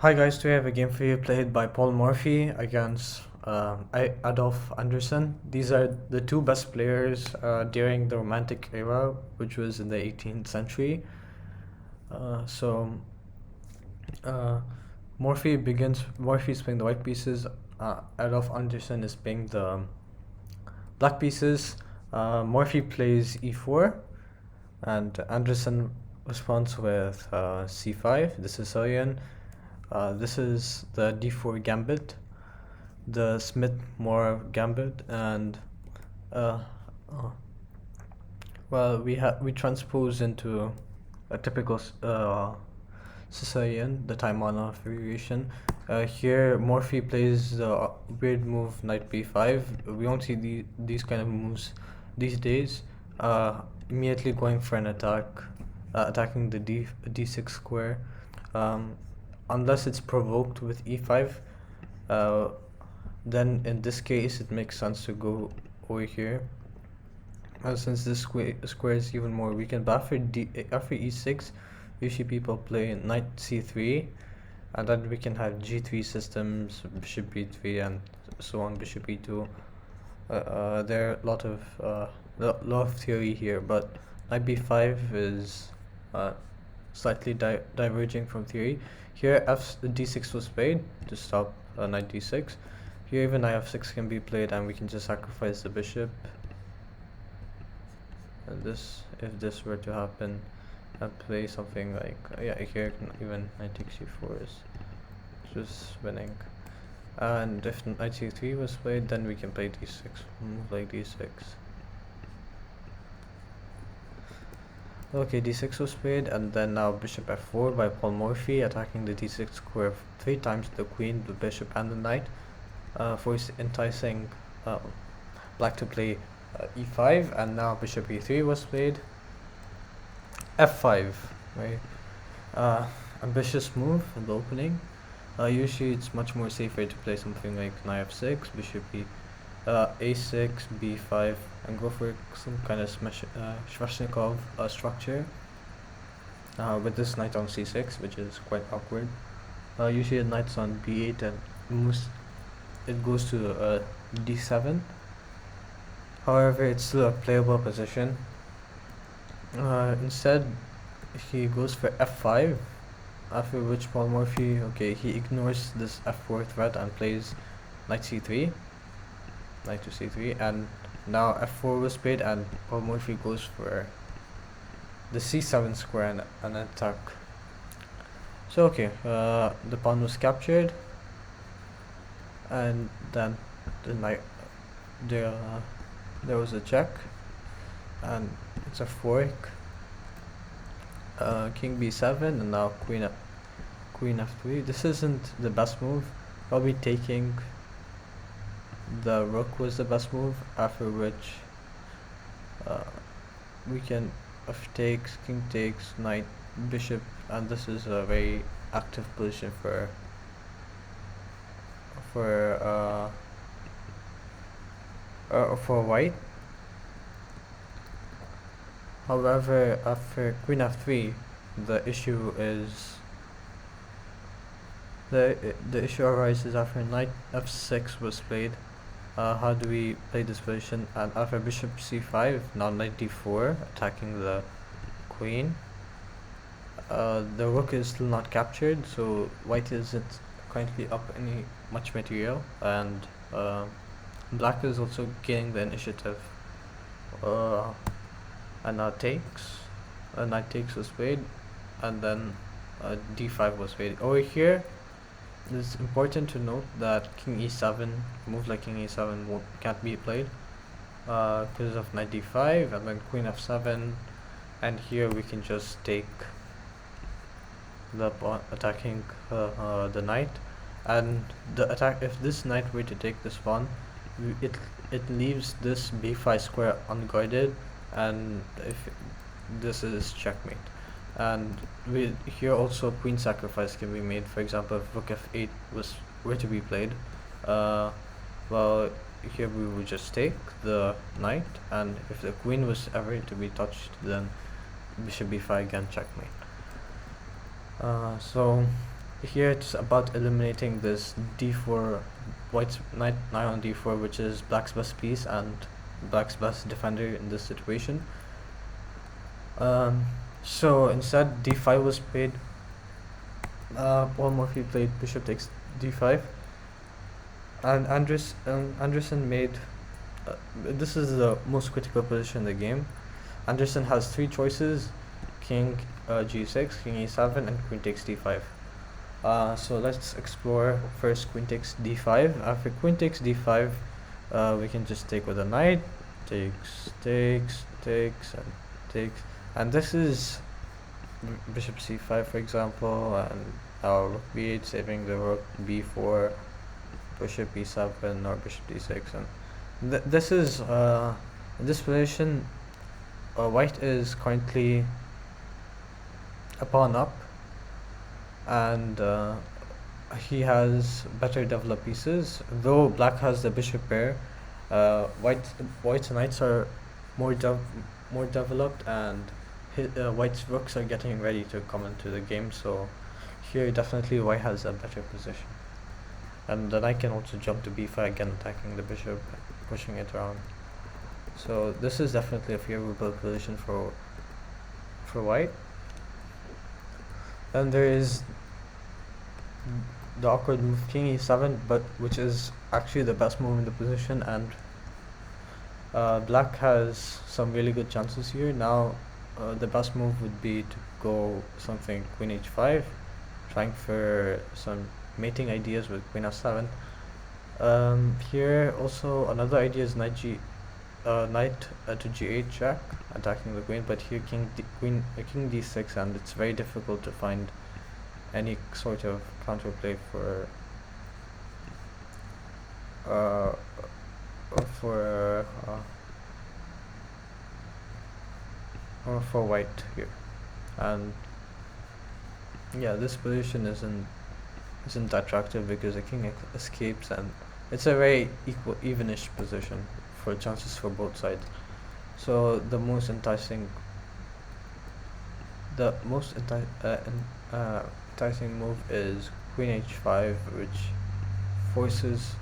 Hi guys, today I have a game for you played by Paul Morphy against Adolf Anderson. These are the two best players during the Romantic era, which was in the 18th century. Uh, so uh, Morphy's playing the white pieces, Adolf Anderson is playing the black pieces. Morphy plays e4, and Anderson responds with c5, the Sicilian. This is the d4 gambit, the Smith-Morra gambit, and uh, uh, we transpose into a typical Sicilian, the time-honored variation. Here, Morphy plays the weird move knight b5. We don't see these kind of moves these days. Immediately going for an attack, attacking the d6 square, um, unless it's provoked with e5. Uh, then in this case, it makes sense to go over here. Since this square is even more weakened, but after e6, usually people play knight c3, and then we can have g3 systems, bishop b3, and so on, bishop e2. There are a lot of theory here, but knight b5 is slightly diverging from theory. Here, d6 was played to stop knight d6. Here, even knight f6 can be played, and we can just sacrifice the bishop. And if this were to happen, and play something like here even knight takes c4 is just winning. And if knight c3 was played, then we can play d6, move like d6. Okay, d6 was played, and then now bishop f4 by Paul Morphy, attacking the d6 square 3 times, the queen, the bishop, and the knight, for enticing black to play e5. And now bishop e3 was played, f5, right? Ambitious move in the opening. Usually it's much more safer to play something like knight f6, bishop a6, b5, and go for some kind of Sveshnikov structure with this knight on c6, which is quite awkward. Usually the knight's on b8 and it goes to d7. However, it's still a playable position. Instead, he goes for f5, after which Paul Morphy, he ignores this f4 threat and plays knight c3, knight to c3, and now f4 was played, and Paul Morphy goes for the c7 square and an attack. So the pawn was captured, and then the knight there was a check, and it's a fork. King b7, and now queen f3. This isn't the best move. Probably taking the rook was the best move, after which we can f takes, king takes, knight, bishop, and this is a very active position for white. However, after queen f3, the issue arises after knight f6 was played. How do we play this position? And after bishop c5, now knight d4, attacking the queen. The rook is still not captured, so white isn't currently up much material, and black is also gaining the initiative. And now knight takes was played, and then d5 was played. Over here, it's important to note that king e7, move like king e7 can't be played because of knight d5, and then queen f7, and here we can just take the pawn, attacking the knight, and the attack, if this knight were to take this pawn, it leaves this b5 square unguarded, and if this is checkmate. And here also queen sacrifice can be made. For example, if rook f8 were to be played, well, here we would just take the knight, and if the queen was ever to be touched, then bishop b5 again, checkmate. So here it's about eliminating this d4 white's knight on d4, which is black's best piece and black's best defender in this situation. So instead d5 was played. Paul Morphy played bishop takes d5, and Anderson made this is the most critical position in the game. Anderson has three choices: king g6, king e7, and queen takes d5. So let's explore first queen takes d5. After queen takes d5, we can just take with a knight, takes, and takes, and this is bishop c5, for example, and now rook b8, saving the rook, b4, bishop e7, or bishop d6, and this is in this position. White is currently a pawn up, and he has better developed pieces. Though black has the bishop pair, white's knights are more developed, and white's rooks are getting ready to come into the game. So here definitely white has a better position, and the knight can also jump to b5 again, attacking the bishop, pushing it around. So this is definitely a favorable position for white. Then there is the awkward move king e7, but which is actually the best move in the position, and black has some really good chances here. Now the best move would be to go something queen h5, trying for some mating ideas with queen f7. Here also another idea is knight to g8 check, attacking the queen, but here king d6, and it's very difficult to find any sort of counterplay for white here. And yeah, this position isn't attractive because the king escapes, and it's a very evenish position for chances for both sides. So the most enticing move is queen h5, which forces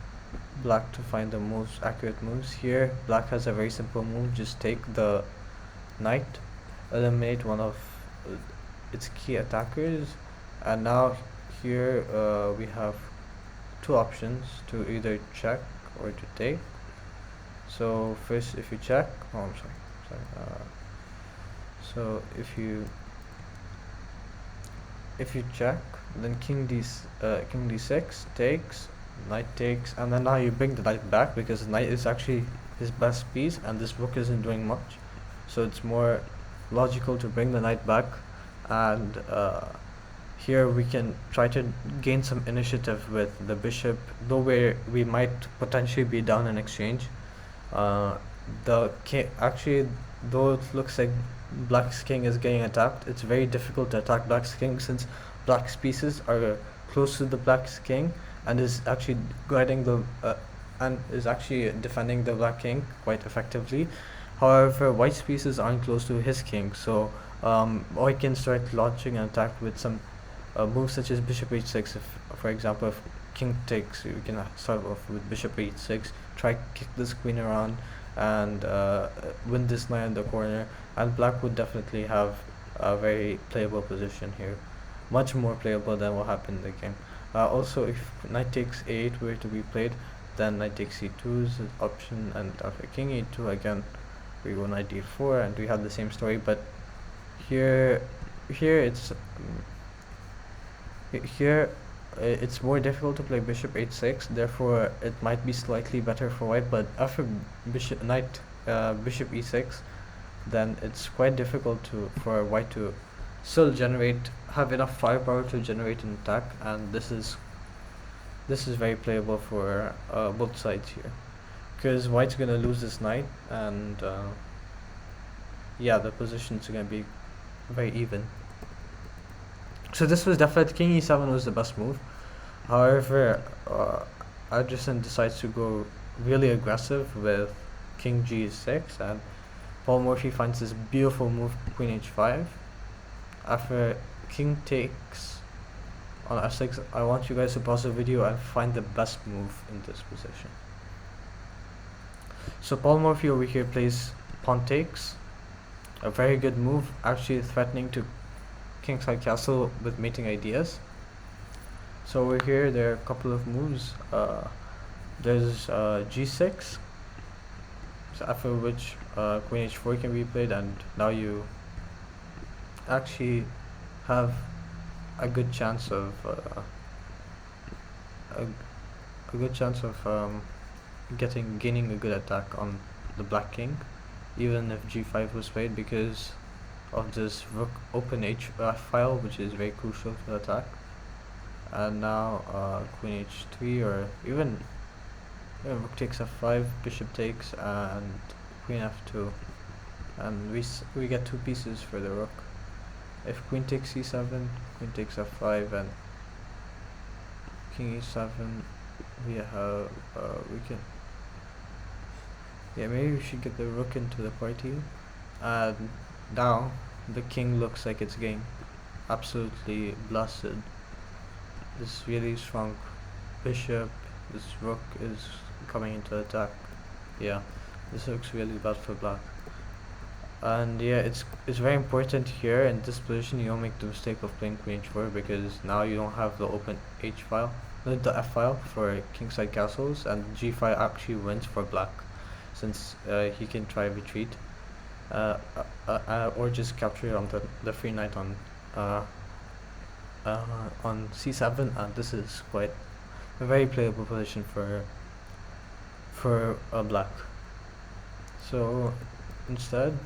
black to find the most accurate moves. Here black has a very simple move: just take the knight, eliminate one of its key attackers, and now here we have two options to either check or to take. So first, if you check, so if you check, then king d6 takes, knight takes, and then now you bring the knight back because the knight is actually his best piece, and this rook isn't doing much. So it's more logical to bring the knight back, and here we can try to gain some initiative with the bishop, though we might potentially be down in exchange. The king, actually, though it looks like black's king is getting attacked, it's very difficult to attack black's king since black's pieces are close to the black's king, and is actually guiding the and is actually defending the black king quite effectively. However, white's pieces aren't close to his king, so white can start launching an attack with some moves such as bishop h6. If, for example, if king takes, you can start off with bishop h6, try kick this queen around, and win this knight in the corner, and black would definitely have a very playable position here, much more playable than what happened in the game. Also, if knight takes a8 were to be played, then knight takes c2 is an option, and after king e2 again we go knight d4, and we have the same story, but here it's more difficult to play bishop h6, therefore it might be slightly better for white. But after bishop e6, then it's quite difficult for white to still have enough firepower to generate an attack, and this is very playable for both sides here, because white's gonna lose this knight, and yeah, the positions are gonna be very even. So this was definitely, king e7 was the best move. However, Anderson decides to go really aggressive with king g6, and Paul Morphy finds this beautiful move, queen h5. After king takes, on f6, I want you guys to pause the video and find the best move in this position. So Paul Morphy over here plays pawn takes, a very good move, actually threatening to kingside castle with mating ideas. So over here there are a couple of moves. There's g6, so after which queen h4 can be played, and now you actually have a good chance of gaining a good attack on the black king, even if g5 was played, because of this rook open h file, which is very crucial to the attack. And now queen h3, or even rook takes f5, bishop takes, and queen f2, and we get 2 pieces for the rook. If queen takes c7, queen takes f5, and king e7, we have maybe we should get the rook into the party. And now the king looks like it's getting absolutely blasted. This really strong bishop, this rook is coming into attack. Yeah, this looks really bad for black. And yeah, it's very important here in this position you don't make the mistake of playing queen h4, because now you don't have the open h file, the f file for kingside castles, and g5 actually wins for black, since he can try retreat or just capture on the free knight on c7, and this is quite a very playable position for black. So instead,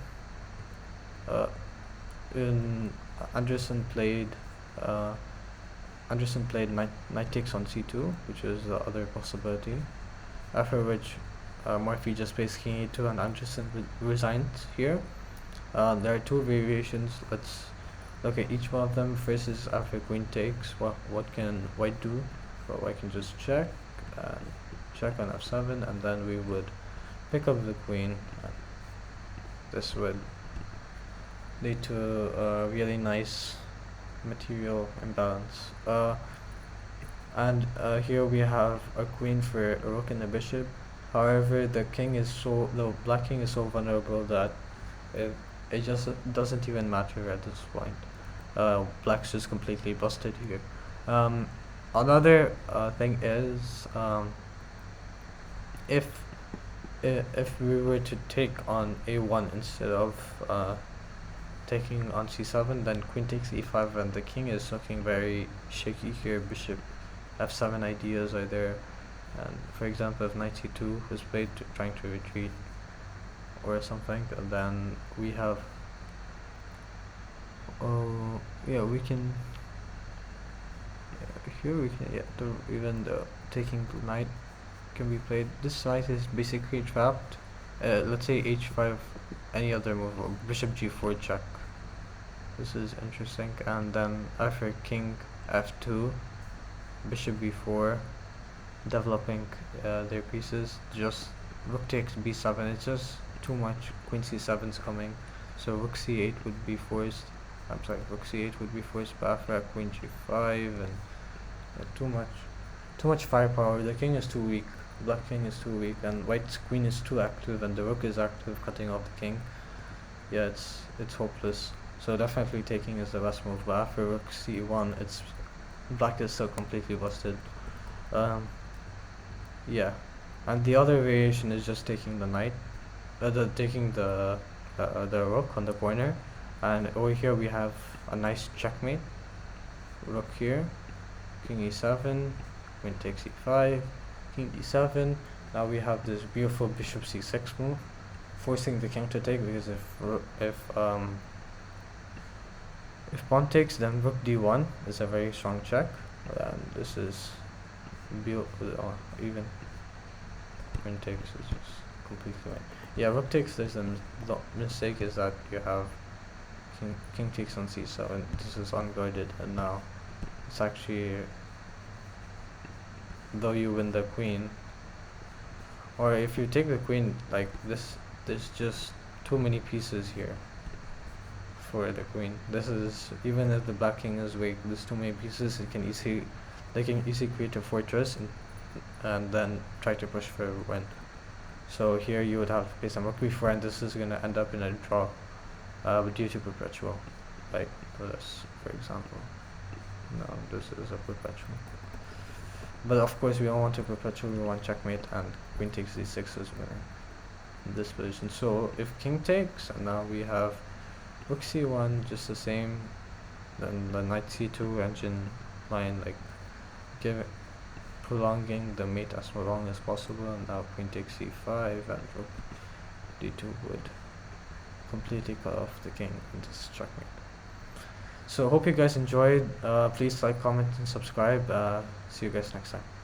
Anderson played knight takes on c2, which is the other possibility. After which Morphy just plays king e2, and Anderson resigned here. There are 2 variations. Let's look at each one of them. First is after queen takes, what can white do? Well, white can just check and check on f7, and then we would pick up the queen. This would lead to a really nice material imbalance. And here we have a queen for a rook and a bishop. However, the black king is so vulnerable that it just doesn't even matter at this point. Black's just completely busted here. Another thing is, if we were to take on a1 instead of taking on c7, then queen takes e5, and the king is looking very shaky here. Bishop f7 ideas are there, and for example, if knight c2 was played trying to retreat or something, and then we have we can here we can even the taking the knight can be played. This knight is basically trapped. Let's say h5, any other move, or bishop g4 check. This is interesting. And then after king f2, bishop b4, developing their pieces. Just rook takes b7, it's just too much. Queen c7 is coming, so rook c8 would be forced. Rook c8 would be forced, but after queen g5, and too much firepower. The king is too weak. Black king is too weak, and white's queen is too active, and the rook is active, cutting off the king. Yeah, it's hopeless. So definitely taking is the best move. But after rook c1, black is still completely busted. Yeah, and the other variation is just taking the knight, taking the rook on the corner, and over here we have a nice checkmate. Rook here, king e7, queen takes e5, king e7. Now we have this beautiful bishop c6 move, forcing the king to take, because if pawn takes, then rook d1 is a very strong check, and this is beautiful. Even queen takes is just completely right. Yeah, rook takes. There's the mistake is that you have king takes on c7. This is unguarded, and now it's actually, though you win the queen, or if you take the queen like this, there's just too many pieces here for the queen. This is, even if the black king is weak, these two main pieces, they can easily create a fortress and then try to push for a win. So here you would have to place a Mercury friend. This is gonna end up in a draw, due to perpetual, like this, for example. No, this is a perpetual. But of course we don't want a perpetual, we want checkmate, and queen takes d6 is winning in this position. So if king takes, and now we have rook c1, just the same, then the knight c2 engine line, like prolonging the mate as long as possible, and now queen takes c5 and rook d2 would completely cut off the king and just checkmate. So hope you guys enjoyed. Please like, comment, and subscribe. See you guys next time.